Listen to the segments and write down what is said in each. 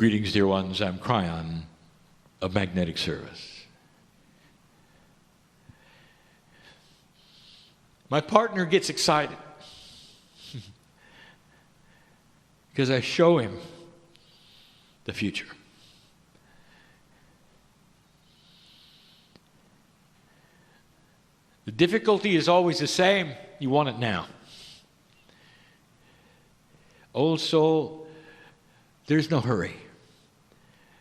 Greetings, dear ones. I'm Kryon of Magnetic Service. My partner gets excited because I show him the future. The difficulty is always the same. You want it now. Old soul, there's no hurry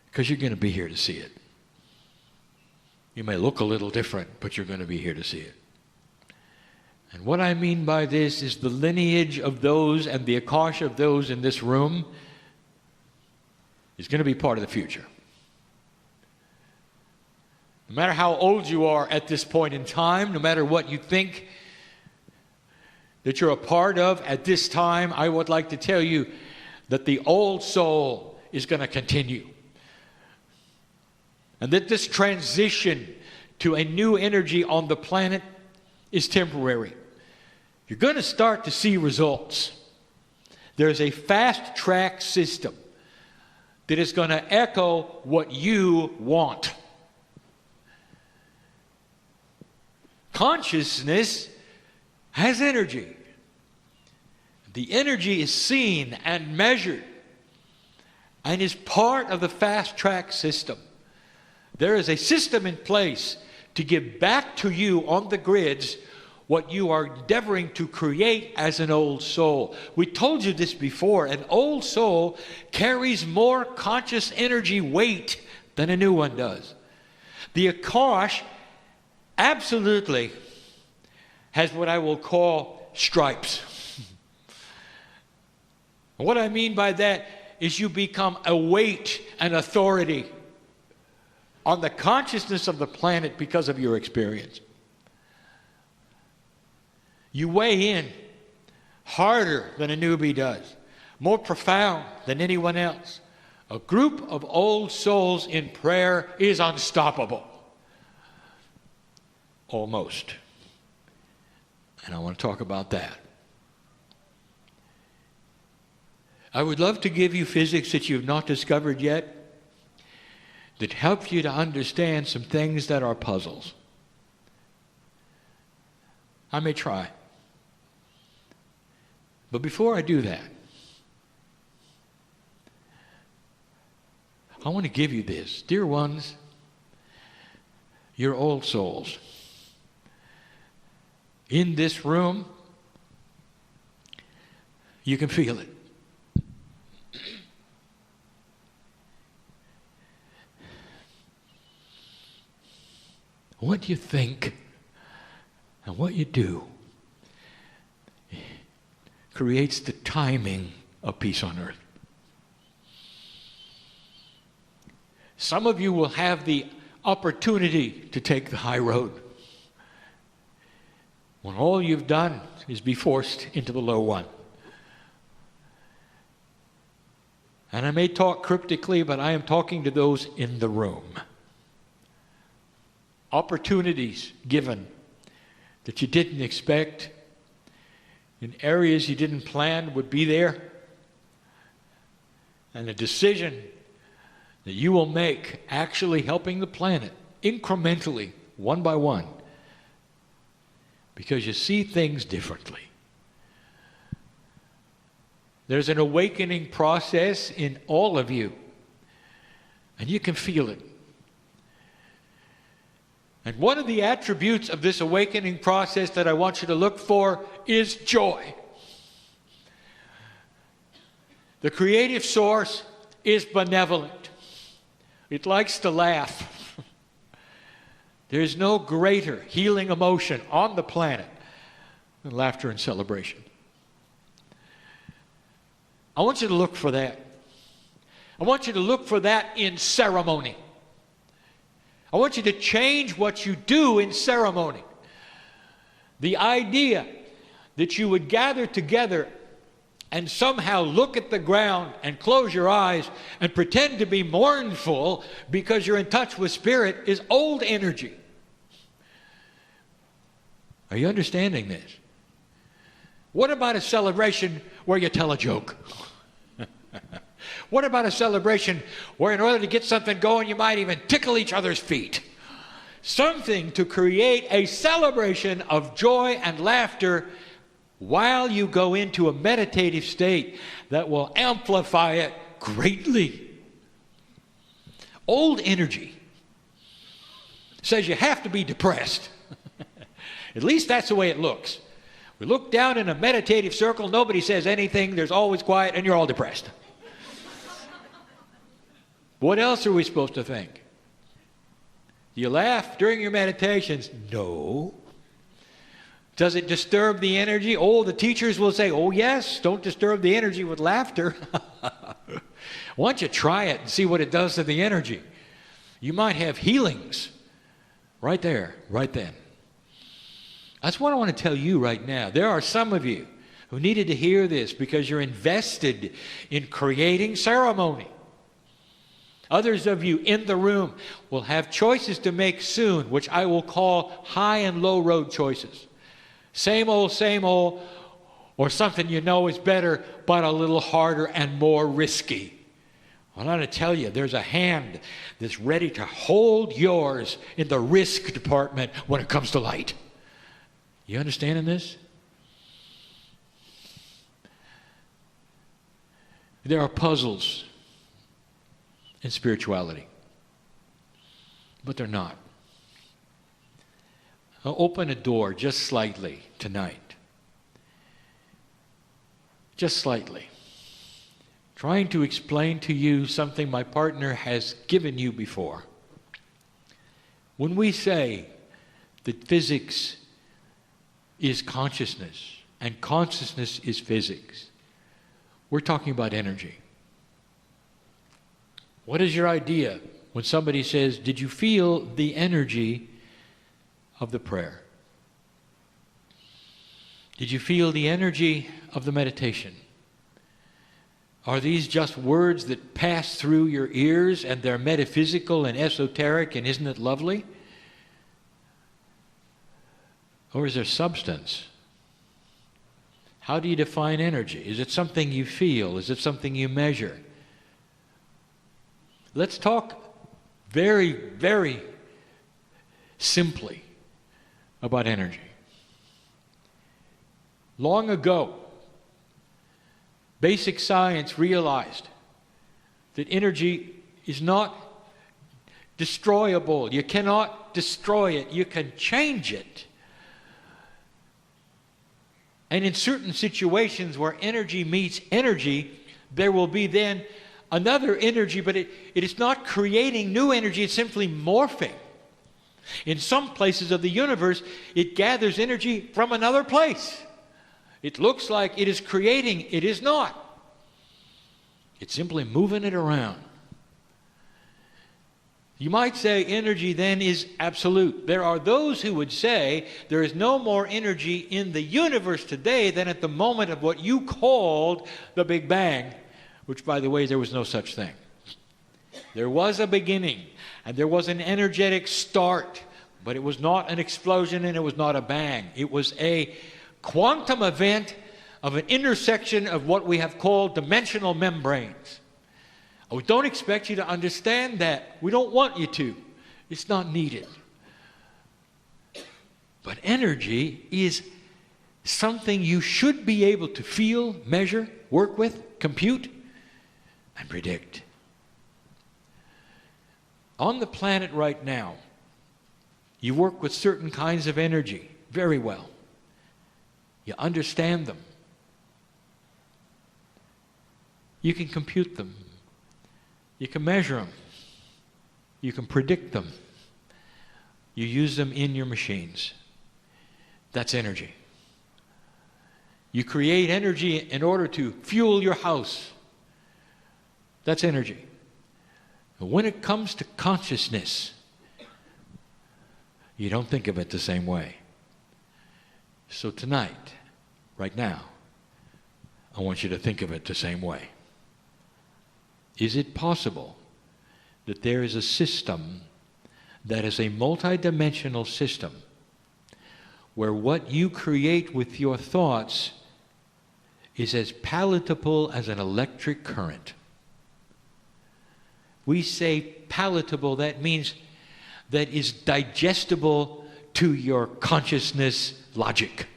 because you're going to be here to see it. You may look a little different, but you're going to be here to see it. And what I mean by this is the lineage of those and the Akasha of those in this room is going to be part of the future. No matter how old you are at this point in time, no matter what you think that you're a part of at this time, I would like to tell you that the old soul is going to continue. And that this transition to a new energy on the planet is temporary. You're going to start to see results. There's a fast track system that is going to echo what you want. Consciousness has energy. The energy is seen and measured and is part of the fast track system. There is a system in place to give back to you on the grids what you are endeavoring to create as an old soul. We told you this before. An old soul carries more conscious energy weight than a new one does. The Akash absolutely has what I will call stripes. What I mean by that is you become a weight and authority on the consciousness of the planet because of your experience. You weigh in harder than a newbie does, more profound than anyone else. A group of old souls in prayer is unstoppable. Almost. And I want to talk about that. I would love to give you physics that you've not discovered yet that help you to understand some things that are puzzles. I may try. But before I do that, I want to give you this. Dear ones, you're old souls. In this room, you can feel it. What you think and what you do creates the timing of peace on earth. Some of you will have the opportunity to take the high road when all you've done is be forced into the low one. And I may talk cryptically, but I am talking to those in the room. Opportunities given that you didn't expect, in areas you didn't plan would be there, and a decision that you will make actually helping the planet incrementally, one by one, because you see things differently. There's an awakening process in all of you, and you can feel it. And one of the attributes of this awakening process that I want you to look for is joy. The creative source is benevolent. It likes to laugh. There's no greater healing emotion on the planet than laughter and celebration. I want you to look for that. I want you to look for that in ceremony. I want you to change what you do in ceremony. The idea that you would gather together and somehow look at the ground and close your eyes and pretend to be mournful because you're in touch with spirit is old energy. Are you understanding this? What about a celebration where you tell a joke? What about a celebration where in order to get something going, you might even tickle each other's feet? Something to create a celebration of joy and laughter while you go into a meditative state that will amplify it greatly. Old energy says you have to be depressed. At least that's the way it looks. We look down in a meditative circle, nobody says anything, there's always quiet, and you're all depressed. What else are we supposed to think? Do you laugh during your meditations? No. Does it disturb the energy? Oh, the teachers will say, oh yes, don't disturb the energy with laughter. Why don't you try it and see what it does to the energy? You might have healings right there, right then. That's what I want to tell you right now. There are some of you who needed to hear this because you're invested in creating ceremony. Others of you in the room will have choices to make soon, which I will call high and low road choices. Same old, or something you know is better, but a little harder and more risky. I'm going to tell you, there's a hand that's ready to hold yours in the risk department when it comes to light. You understanding this? There are puzzles in spirituality, but they're not. I'll open a door just slightly tonight. Just slightly. Trying to explain to you something my partner has given you before. When we say that physics is consciousness and consciousness is physics, we're talking about energy. What is your idea when somebody says, did you feel the energy of the prayer? Did you feel the energy of the meditation? Are these just words that pass through your ears and they're metaphysical and esoteric and isn't it lovely? Or is there substance? How do you define energy? Is it something you feel? Is it something you measure? Let's talk very, very simply about energy. Long ago, basic science realized that energy is not destroyable. You cannot destroy it. You can change it. And in certain situations where energy meets energy, there will be then another energy, but it is not creating new energy, it's simply morphing. In some places of the universe, it gathers energy from another place. It looks like it is creating, it is not. It's simply moving it around. You might say energy then is absolute. There are those who would say there is no more energy in the universe today than at the moment of what you called the Big Bang, which, by the way, there was no such thing. There was a beginning, and there was an energetic start, but it was not an explosion and it was not a bang. It was a quantum event of an intersection of what we have called dimensional membranes. We don't expect you to understand that. We don't want you to. It's not needed. But energy is something you should be able to feel, measure, work with, compute, and predict. On the planet right now, you work with certain kinds of energy very well. You understand them. You can compute them. You can measure them. You can predict them. You use them in your machines. That's energy. You create energy in order to fuel your house. That's energy. And when it comes to consciousness, you don't think of it the same way. So tonight, right now, I want you to think of it the same way. Is it possible that there is a system that is a multidimensional system where what you create with your thoughts is as palatable as an electric current? we say palatable, that means that is digestible to your consciousness logic.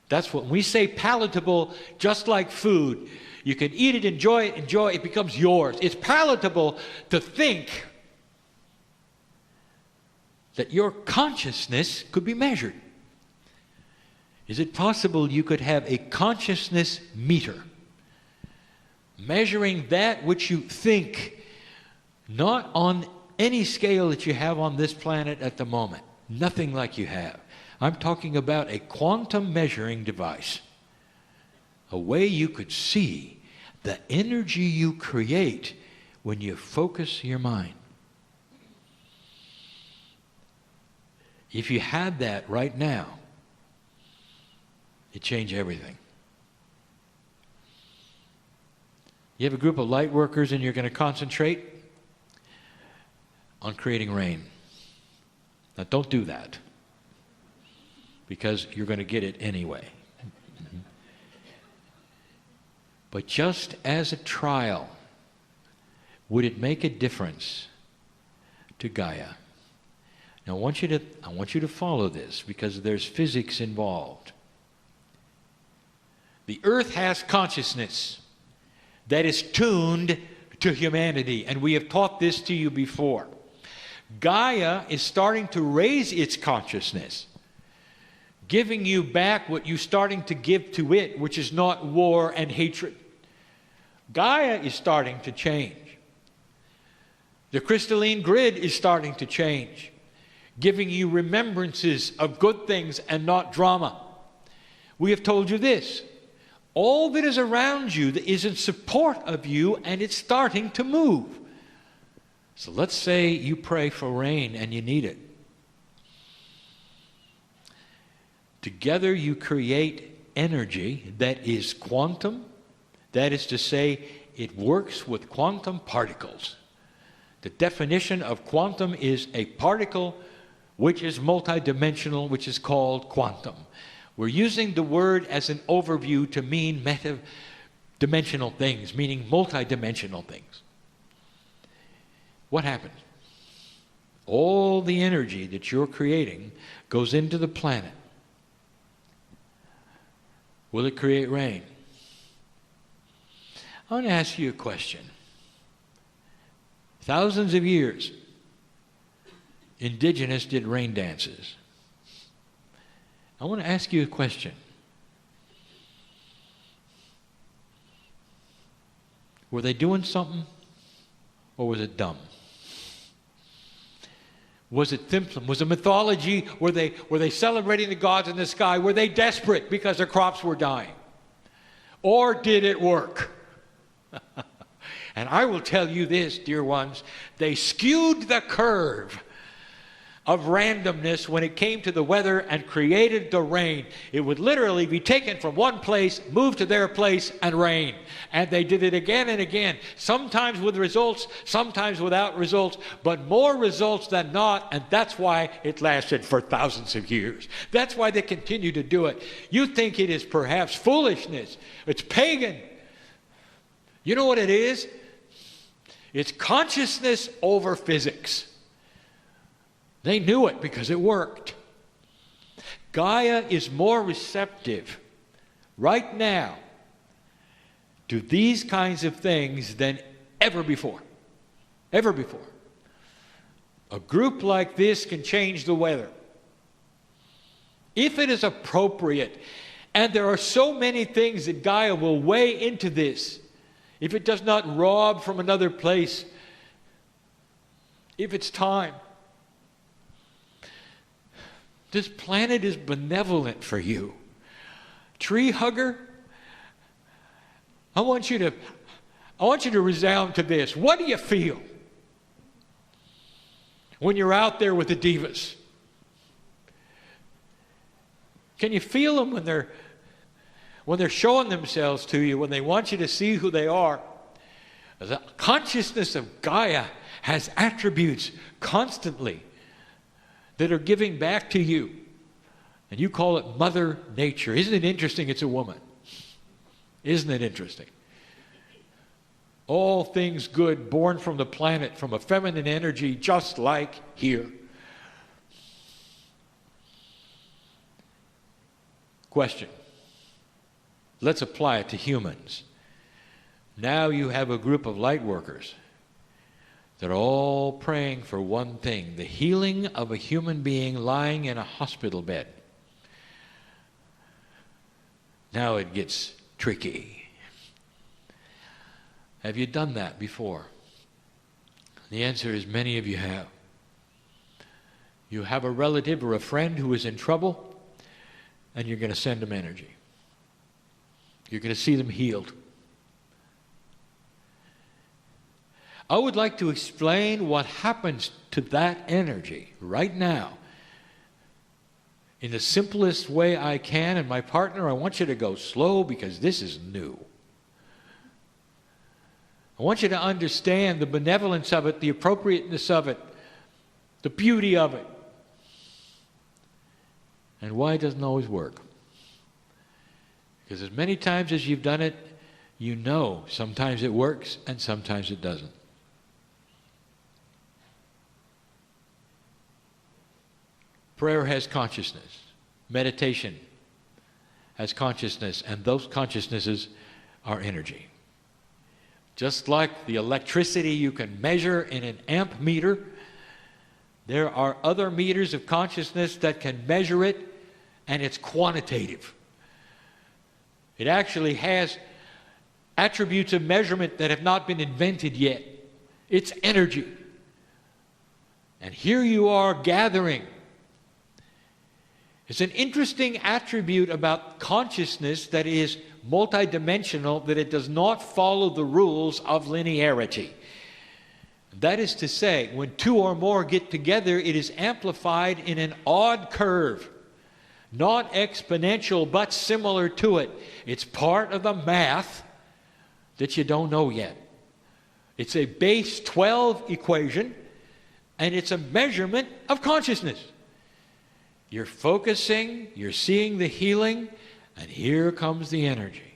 That's what we say palatable, just like food. You can eat it, enjoy it, it becomes yours. It's palatable to think that your consciousness could be measured. Is it possible you could have a consciousness meter measuring that which you think, not on any scale that you have on this planet at the moment, nothing like you have. I'm talking about a quantum measuring device, a way you could see the energy you create when you focus your mind. If you had that right now, it'd change everything. You have a group of light workers and you're going to concentrate on creating rain. Now don't do that, because you're going to get it anyway. But just as a trial, would it make a difference to Gaia? Now I want you to follow this, because there's physics involved. The earth has consciousness that is tuned to humanity, and we have taught this to you before. Gaia is starting to raise its consciousness, giving you back what you're starting to give to it, which is not war and hatred. Gaia is starting to change. The crystalline grid is starting to change, giving you remembrances of good things and not drama. We have told you this. All that is around you that is in support of you, and it's starting to move. So let's say you pray for rain and you need it. Together you create energy that is quantum. That is to say, it works with quantum particles. The definition of quantum is a particle which is multidimensional, which is called quantum. We're using the word as an overview to mean meta-dimensional things, meaning multidimensional things. What happens? All the energy that you're creating goes into the planet. Will it create rain? I want to ask you a question. Thousands of years, indigenous did rain dances. I want to ask you a question. Were they doing something, or was it dumb? Was it simple? Was it mythology? Were they celebrating the gods in the sky? Were they desperate because their crops were dying? Or did it work? And I will tell you this, dear ones, they skewed the curve of randomness when it came to the weather and created the rain. It would literally be taken from one place, moved to their place, and rain. And they did it again and again, sometimes with results, sometimes without results, but more results than not, and that's why it lasted for thousands of years. That's why they continue to do it. You think it is perhaps foolishness. It's pagan. You know what it is? It's consciousness over physics. They knew it because it worked. Gaia is more receptive right now to these kinds of things than ever before. Ever before. A group like this can change the weather if it is appropriate. And there are so many things that Gaia will weigh into this. If it does not rob from another place, if it's time. This planet is benevolent for you. Tree hugger, I want you to resound to this. What do you feel when you're out there with the divas? Can you feel them when they're showing themselves to you, when they want you to see who they are? The consciousness of Gaia has attributes constantly that are giving back to you. And you call it Mother Nature. Isn't it interesting it's a woman? Isn't it interesting? All things good born from the planet, from a feminine energy, just like here. Question. Let's apply it to humans. Now you have a group of light workers that are all praying for one thing, the healing of a human being lying in a hospital bed. Now it gets tricky. Have you done that before? The answer is many of you have. You have a relative or a friend who is in trouble, and you're going to send them energy. You're going to see them healed. I would like to explain what happens to that energy right now in the simplest way I can. And my partner, I want you to go slow because this is new. I want you to understand the benevolence of it, the appropriateness of it, the beauty of it, and why it doesn't always work. Because as many times as you've done it, you know sometimes it works and sometimes it doesn't. Prayer has consciousness. Meditation has consciousness, and those consciousnesses are energy. Just like the electricity you can measure in an amp meter, there are other meters of consciousness that can measure it, and it's quantitative. It actually has attributes of measurement that have not been invented yet. It's energy. And here you are gathering. It's an interesting attribute about consciousness that is multidimensional, that it does not follow the rules of linearity. That is to say, when two or more get together, it is amplified in an odd curve. Not exponential, but similar to it. It's part of the math that you don't know yet. It's a base 12 equation, and it's a measurement of consciousness. You're focusing, you're seeing the healing, and here comes the energy.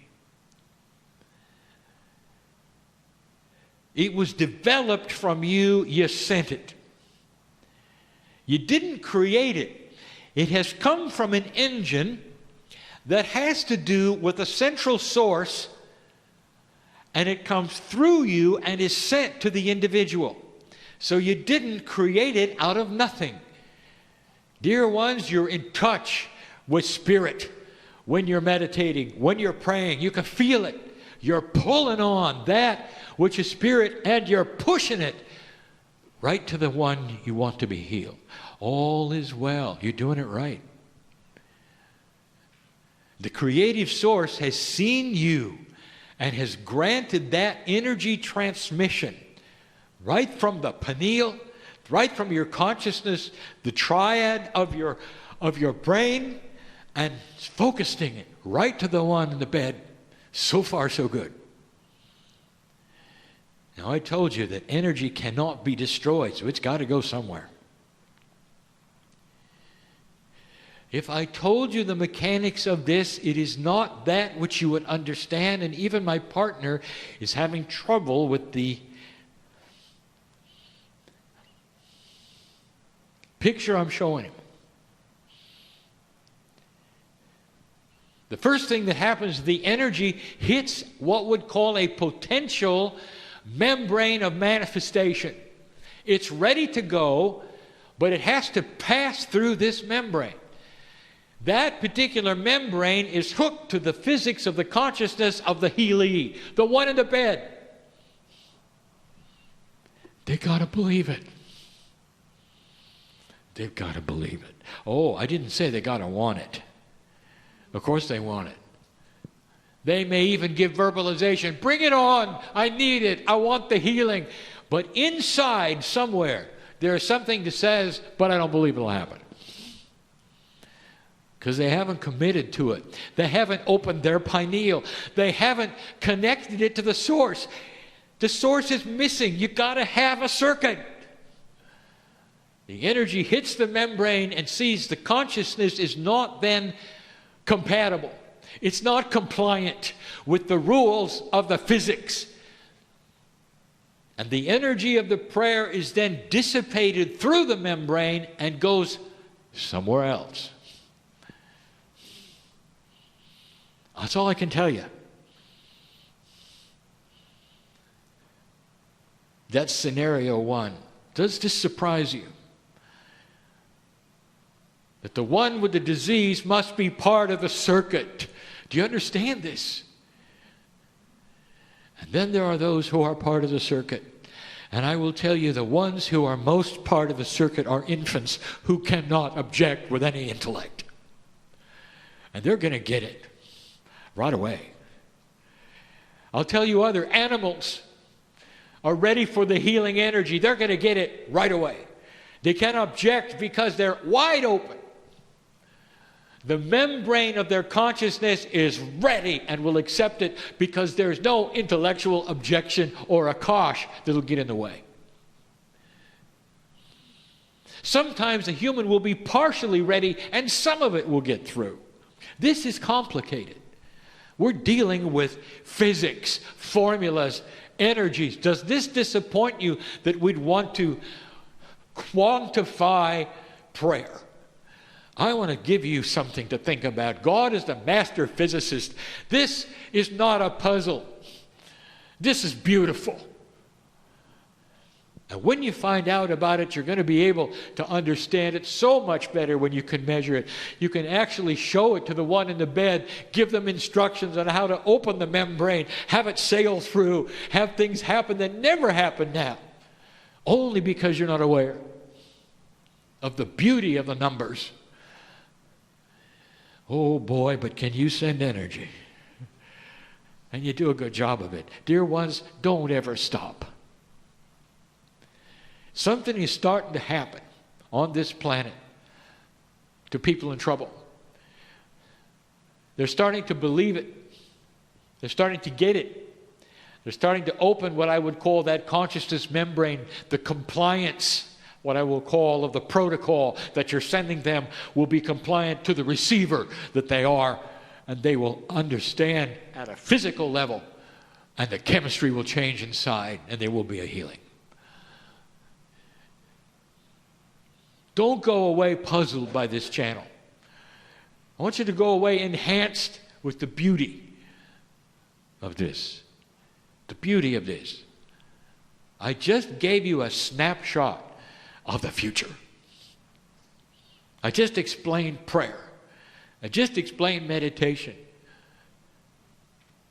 It was developed from you, you sent it. You didn't create it. It has come from an engine that has to do with a central source, and it comes through you and is sent to the individual. So you didn't create it out of nothing. Dear ones, you're in touch with spirit when you're meditating, when you're praying. You can feel it. You're pulling on that which is spirit, and you're pushing it right to the one you want to be healed. All is well. You're doing it right. The creative source has seen you and has granted that energy transmission right from the pineal, right from your consciousness, the triad of your brain, and focusing it right to the one in the bed. So far, so good. Now, I told you that energy cannot be destroyed, so it's got to go somewhere. If I told you the mechanics of this, it is not that which you would understand, and even my partner is having trouble with the picture I'm showing him. The first thing that happens, the energy hits what would call a potential membrane of manifestation. It's ready to go, but it has to pass through this membrane. That particular membrane is hooked to the physics of the consciousness of the healee, the one in the bed. They got to believe it. They've got to believe it. Oh, I didn't say they got to want it. Of course they want it. They may even give verbalization. Bring it on. I need it. I want the healing. But inside somewhere, there is something that says, but I don't believe it'll happen. Because they haven't committed to it. They haven't opened their pineal. They haven't connected it to the source. The source is missing. You've got to have a circuit. The energy hits the membrane and sees the consciousness is not then compatible. It's not compliant with the rules of the physics. And the energy of the prayer is then dissipated through the membrane and goes somewhere else. That's all I can tell you. That's scenario one. Does this surprise you? That the one with the disease must be part of the circuit. Do you understand this? And then there are those who are part of the circuit. And I will tell you, the ones who are most part of the circuit are infants who cannot object with any intellect. And they're going to get it right away. I'll tell you, other animals are ready for the healing energy. They're going to get it right away. They can't object because they're wide open. The membrane of their consciousness is ready and will accept it because there's no intellectual objection or a kosh that'll get in the way. Sometimes a human will be partially ready and some of it will get through. This is complicated. We're dealing with physics, formulas, energies. Does this disappoint you that we'd want to quantify prayer? I want to give you something to think about. God is the master physicist. This is not a puzzle. This is beautiful. And when you find out about it, you're going to be able to understand it so much better when you can measure it. You can actually show it to the one in the bed, give them instructions on how to open the membrane, have it sail through, have things happen that never happen now, only because you're not aware of the beauty of the numbers. Oh boy, but can you send energy? And you do a good job of it. Dear ones, don't ever stop. Something is starting to happen on this planet to people in trouble. They're starting to believe it. They're starting to get it. They're starting to open what I would call that consciousness membrane, the compliance, what I will call of the protocol that you're sending them will be compliant to the receiver that they are, and they will understand at a physical level, and the chemistry will change inside, and there will be a healing. Don't go away puzzled by this channel. I want you to go away enhanced with the beauty of this. The beauty of this. I just gave you a snapshot of the future. I just explained prayer. I just explained meditation.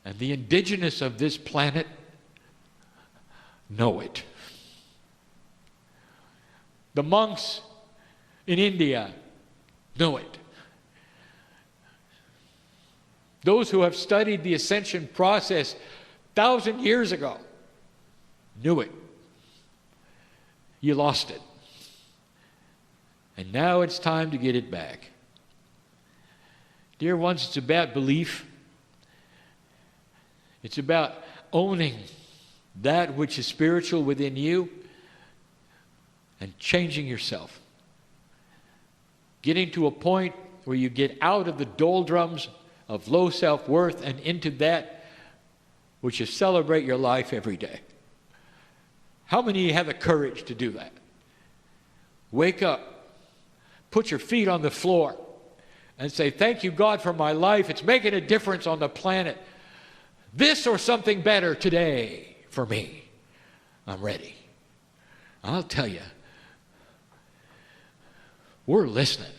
And the indigenous of this planet know it. The monks in India know it. Those who have studied the ascension process 1,000 years ago knew it. You lost it. And now it's time to get it back. Dear ones, it's about belief. It's about owning that which is spiritual within you and changing yourself. Getting to a point where you get out of the doldrums of low self-worth and into that which you celebrate your life every day. How many of you have the courage to do that? Wake up, put your feet on the floor, and say, thank you, God, for my life. It's making a difference on the planet. This or something better today for me. I'm ready. I'll tell you, we're listening.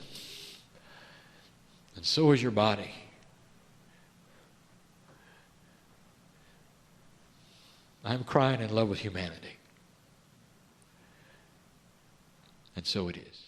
And so is your body. I'm crying in love with humanity. And so it is.